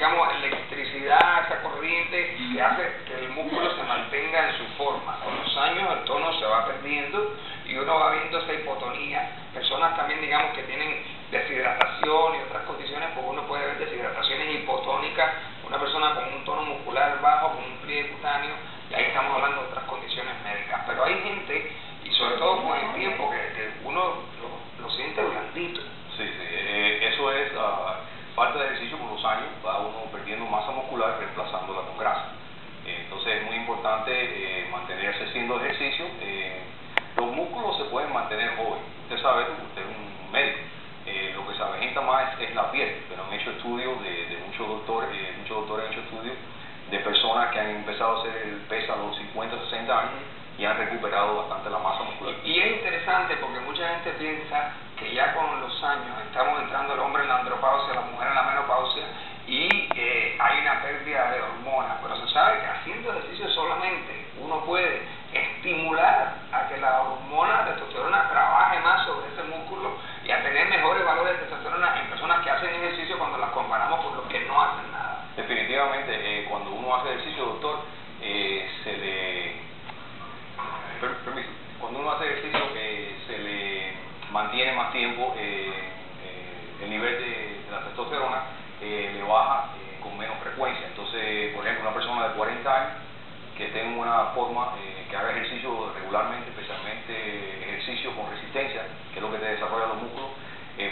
digamos, electricidad, esa corriente que hace que el músculo se mantenga en su forma. Con los años el tono se va perdiendo y uno va viendo esa hipotonía. Personas también, digamos, que tienen deshidratación y otras condiciones, pues uno puede ver deshidrataciones hipotónicas, una persona con un tono muscular bajo, con un pliegue cutáneo, y ahí estamos hablando de otras condiciones médicas. Pero hay gente, y sobre todo con el tiempo, que uno lo siente blandito. Sí, eso es falta de ejercicio con los años, va uno perdiendo masa muscular reemplazándola con grasa. Entonces es muy importante mantenerse haciendo ejercicio. Los músculos se pueden mantener jóvenes. Usted sabe, usted es un médico. Lo que se avejenta más es la piel, pero han hecho estudios de muchos doctores han hecho estudios de personas que han empezado a hacer pesa a los 50, 60 años y han recuperado bastante la masa muscular. Y es interesante porque mucha gente piensa que ya con los años estamos entrando el hombre en la andropausia, la mujer en la menopausia y hay una pérdida de hormonas, pero se sabe que haciendo ejercicio solamente uno puede estimular a que la hormona de testosterona trabaje más sobre ese músculo y a tener mejores valores de testosterona en personas que hacen ejercicio cuando las comparamos con los que no hacen nada. Definitivamente, cuando uno hace ejercicio, doctor, cuando uno hace ejercicio se le mantiene más tiempo el nivel de la testosterona, le baja con menos frecuencia. Entonces, por ejemplo, una persona de 40 años que tenga una forma, que haga ejercicio regularmente, especialmente ejercicio con resistencia, que es lo que te desarrolla los músculos,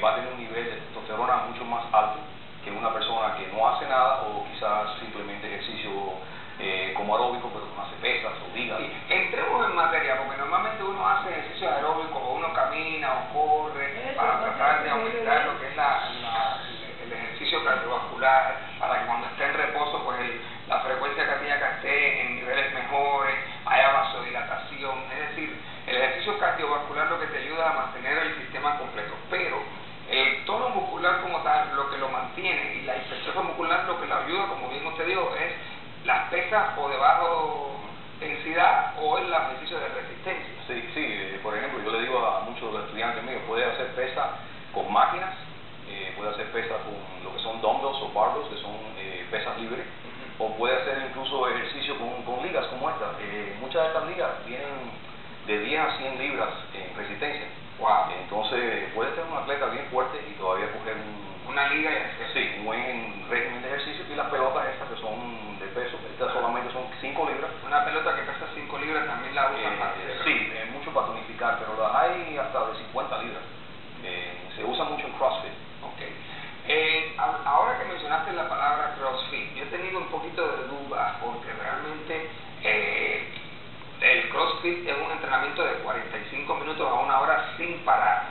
va a tener un nivel de testosterona mucho más alto que una persona que no hace nada o quizás simplemente ejercicio como aeróbico, pero no hace pesas o ligas. Sí, entremos en materia, porque normalmente uno hace ejercicio aeróbico o uno camina o corre para tratar de aumentar lo que es el ejercicio cardiovascular, para que cuando esté en reposo pues la frecuencia cardíaca esté en niveles mejores, haya vasodilatación. Es decir, el ejercicio cardiovascular lo que te ayuda a mantener el sistema completo, pero el tono muscular como tal, lo que lo mantiene, y la hipertrofia muscular lo que lo ayuda, como bien usted dijo, es las pesas o de bajo densidad o el ejercicio de resistencia. Sí, por ejemplo, yo le digo a muchos de los estudiantes míos, puede hacer pesas con máquinas, puede hacer pesas con lo que son dumbbells o barbells, que son pesas libres, o puede hacer incluso ejercicio con ligas como esta. Muchas de estas ligas tienen de 10 a 100 libras en resistencia. Wow. Entonces puede ser un atleta bien fuerte y todavía coger una liga y hacer. Sí, un buen régimen de ejercicio. Y las pelotas estas que son de peso, estas solamente son 5 libras. Una pelota que pesa 5 libras también la usan para sí, mucho para tonificar, pero las hay hasta de 50 libras. Se usa mucho en CrossFit. Okay. Ahora que mencionaste la palabra CrossFit, yo he tenido un poquito de dudas porque realmente el CrossFit es un entrenamiento de 45 minutos a 1 hora sin parar,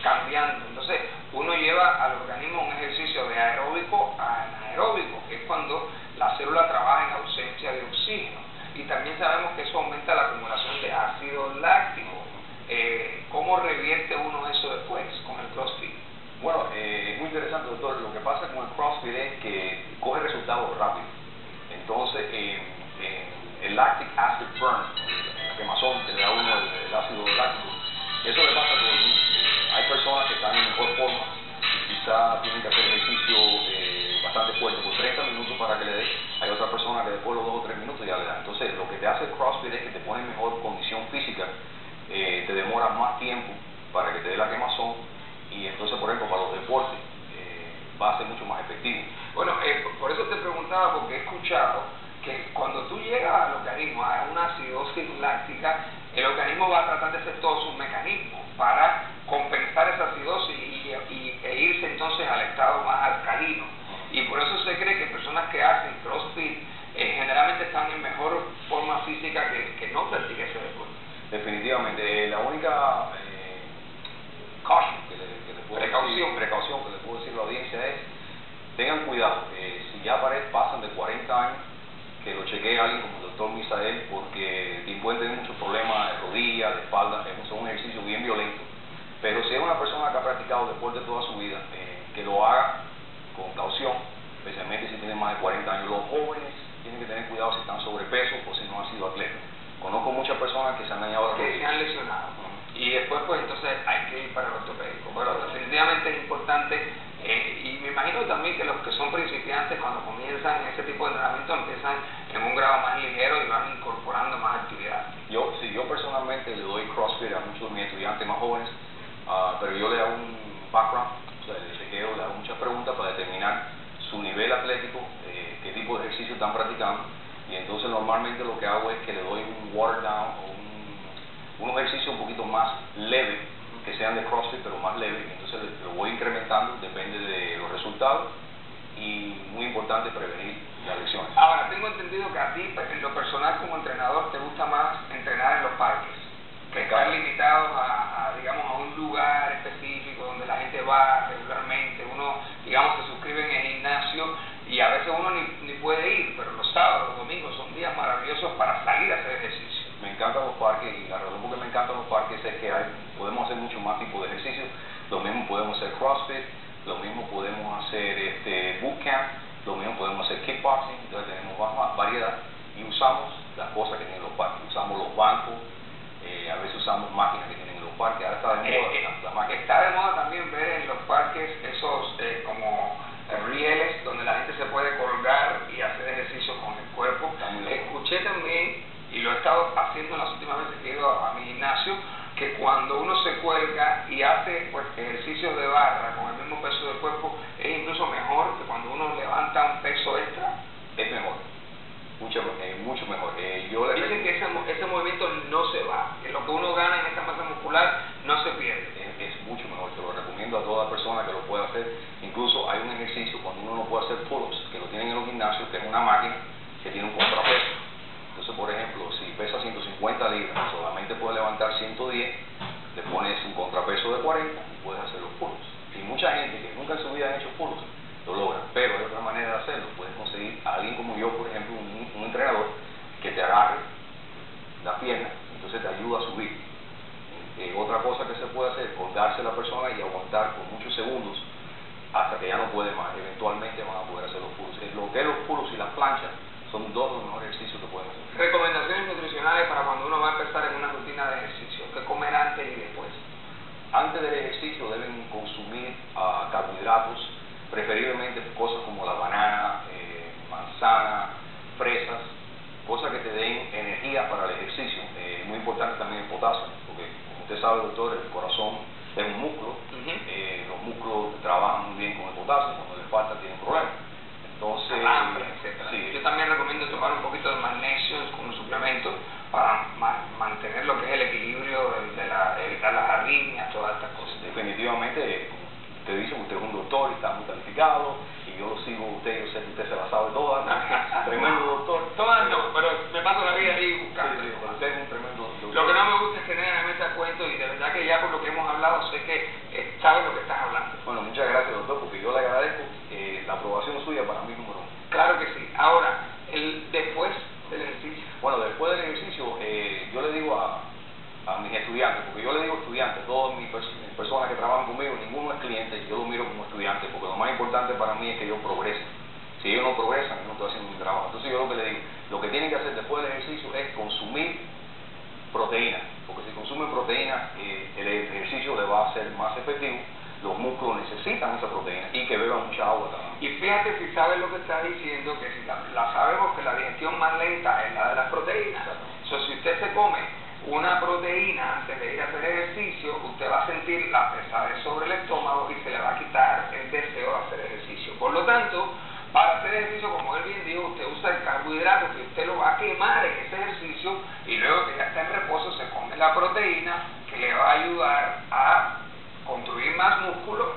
cambiando. Entonces, uno lleva al organismo un ejercicio de aeróbico a anaeróbico, que es cuando la célula trabaja en ausencia de oxígeno. Y también sabemos que eso aumenta la acumulación de ácido láctico. ¿Cómo revierte uno eso después con el CrossFit? Bueno, es muy interesante, doctor. Lo que pasa con el CrossFit es que coge resultados rápidos. Entonces, el lactic acid burn, la quemazón que le da uno el ácido láctico, eso le pasa a todo el mundo. Hay personas que están en mejor forma y quizás tienen que hacer ejercicio bastante fuerte por 30 minutos para que le dé. Hay otras personas que después de los 2 o 3 minutos ya le dan. Entonces, lo que te hace el CrossFit es que te pone en mejor condición física, te demora más tiempo para que te dé la quemazón y entonces, por ejemplo, para los deportes va a ser mucho más efectivo. Bueno, por eso te preguntaba, porque he escuchado que cuando tú llegas al organismo a una acidosis láctica, el organismo va a tratar de hacer todos sus mecanismos para compensar esa acidosis e irse entonces al estado más alcalino. Y por eso se cree que personas que hacen CrossFit generalmente están en mejor forma física que no practican ese deporte. Definitivamente, la única precaución que le puedo decir a la audiencia es: tengan cuidado, si ya pasan de 40 años, que lo chequee alguien como el doctor Misael, porque pueden tener muchos problemas de rodillas, de espalda, son un ejercicio bien violento. Pero si es una persona que ha practicado deporte toda su vida, que lo haga con caución, especialmente si tienen más de 40 años. Los jóvenes tienen que tener cuidado si están sobrepeso o si no han sido atletas. Conozco muchas personas que se han dañado las rodillas. Que se han lesionado. Y después, pues entonces hay que ir para el ortopédico. Pero definitivamente es importante, y me imagino también que los que son principiantes, cuando comienzan empiezan en ese tipo de entrenamiento, empiezan en un grado más ligero y van incorporando más actividades. Yo personalmente le doy CrossFit a muchos de mis estudiantes más jóvenes, pero yo le hago un background, o sea, le chequeo, le hago muchas preguntas para determinar su nivel atlético, qué tipo de ejercicio están practicando, y entonces normalmente lo que hago es que le doy un water down o un ejercicio un poquito más leve, que sean de CrossFit pero más leve, y entonces lo voy incrementando, depende de los resultados, y muy importante prevenir las lesiones. Ahora, tengo entendido que a ti, en lo personal como entrenador, te gusta más entrenar en los parques, que estar limitados digamos, a un lugar específico donde la gente va regularmente, uno, digamos, se suscribe en el gimnasio y a veces uno ni puede ir, pero los sábados, los domingos son días maravillosos para salir a hacer ejercicio. Me encantan los parques, y la razón por que me encantan los parques es que podemos hacer mucho más tipos de ejercicios. Lo mismo podemos hacer CrossFit, lo mismo podemos hacer bootcamp, lo mismo podemos hacer kickboxing, entonces tenemos más variedad y usamos las cosas que tienen los parques. Usamos los bancos, a veces usamos máquinas que tienen en los parques. Ahora está de moda las máquinas. Está de moda también ver en los parques esos como rieles donde la gente se puede colgar y hacer ejercicio con el cuerpo. Escuché también, y lo he estado haciendo en las últimas veces que he ido a mi gimnasio, que cuando uno se cuelga y hace pues ejercicios de barra con el mismo peso del cuerpo, es incluso mejor que cuando uno levanta un peso extra. Es mejor, mucho mejor. Dicen que ese movimiento no se va, que lo que uno gana en esta masa muscular no se pierde. Es mucho mejor, te lo recomiendo a toda persona que lo pueda hacer. Incluso hay un ejercicio cuando uno no puede hacer pull-ups, que lo tienen en los gimnasios, que es una máquina que tiene un contrapeso. Entonces, por ejemplo, si pesa 150 libras, solamente puedes levantar 110, le pones un contrapeso de 40 y puedes hacer los pull-ups. Y mucha gente que nunca en su vida han hecho pull-ups lo logra, pero hay otra manera de hacerlo. Puedes conseguir a alguien como yo, por ejemplo, un entrenador que te agarre la pierna, entonces te ayuda a subir. Otra cosa que se puede hacer es colgarse a la persona y aguantar por muchos segundos hasta que ya no puede más. Eventualmente van a poder hacer los pull-ups. Lo que es los pull-ups y las planchas son dos de los mejores ejercicios que pueden hacer. Recomendaciones nutricionales para cuando uno va a empezar en una rutina de ejercicio. ¿Qué comer antes y después? Antes del ejercicio deben consumir carbohidratos, preferiblemente cosas como la banana, manzana, fresas, cosas que te den energía para el ejercicio. Muy importante también el potasio, porque como usted sabe, doctor, el corazón es un músculo. Los músculos trabajan muy bien con el potasio, cuando les falta tienen problemas. Entonces, etcétera. Sí. Yo también recomiendo tomar un poquito de magnesio como suplemento para mantener lo que es el equilibrio evitar las arritmias, todas estas cosas. Definitivamente, como usted dice, usted es un doctor y está muy calificado, y yo lo sigo a usted, yo sé que usted se la sabe todas, tremendo doctor. Todas no, pero me paso la vida ahí buscando. Sí, usted es un tremendo doctor. Lo que no me gusta es tener en la mesa cuento, y de verdad que ya por lo que hemos hablado sé que sabes lo que estás hablando. Bueno, muchas gracias, doctor, porque yo le agradezco la aprobación suya para mí número uno. Claro que sí. Ahora, después del ejercicio. Bueno, después del ejercicio, yo le digo a mis estudiantes, porque yo le digo estudiantes, todas mis personas que trabajan conmigo, ninguno es cliente, yo lo miro como estudiante, porque lo más importante para mí es que ellos progresen. Si ellos no progresan, yo no estoy haciendo mi trabajo. Entonces yo lo que le digo, lo que tienen que hacer después del ejercicio es consumir proteína, porque si consumen proteína, el ejercicio le va a ser más efectivo, los músculos necesitan esa proteína, y que beban mucha agua también. Y fíjate, si sabes lo que estás diciendo, que si la sabemos que la digestión más lenta es la de las proteínas. Si usted se come una proteína antes de ir a hacer ejercicio, usted va a sentir la pesadez sobre el estómago y se le va a quitar el deseo de hacer ejercicio. Por lo tanto, para hacer ejercicio, como él bien dijo, usted usa el carbohidrato que usted lo va a quemar en ese ejercicio, y luego que ya está en reposo se come la proteína que le va a ayudar a construir más músculo